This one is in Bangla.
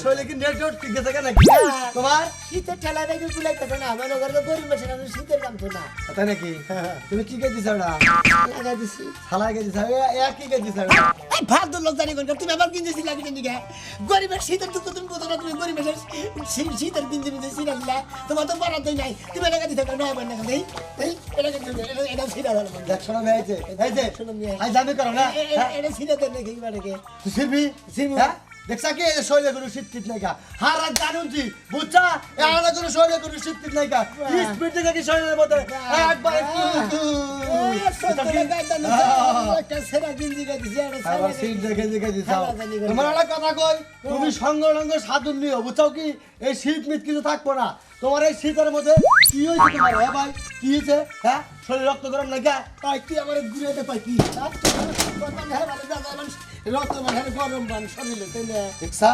শৈলে কি নেটওয়ার্ক ঠিক আছে কেন তোমার শীতের ঠেলা দেখে কুলাইতেছে না আমার ঘরে গরিব মেশিন আমি শীতের কাম তো না তাই নাকি তুমি কি কে দিছ ওটা লাগাই দিছি হালাই কে দিছ এক কি কে দিছ এই ভাত লোক জানি কোন তুমি আবার কিনতেছি লাগি কেন দিকে গরিবের শীতের দুঃখ তুমি কত না তুমি গরিবের শীতের কিনতে নিতে সিনা দিলা তোমার তো পারা দেই নাই তুমি লাগা দিতে না আমার না দেই এই এটা সিনা ভালো দেখছ না ভাই এই যে শোনো মিয়া আই জানি করো না এটা সিনা দেন নাকি বাড়িকে তুই সিরবি সিরবো। হ্যাঁ দেখছা কি শৈলে কোনো শীত নাই কা হার রাত জানুন তুই বুঝছা এলা কোনো শৈলে কোনো শীত নাই কা কি স্পিড থেকে কি শৈলের মধ্যে একবার আবার সিট দেখে দেখে দিছাও তোমার একটা কথা কই তুমি সঙ্গ রঙ্গ সাধুন নিও বুঝছাও কি এই শীত মিত কিছু থাকবো না তোমার এই শীতের মধ্যে কি হয়েছে তোমার হ্যাঁ ভাই কি হয়েছে হ্যাঁ শরীর রক্ত গরম না কে তুই আমার ঘুরে পাই কি রক্ত মানে গরম বান শরীরে তাই না দেখছা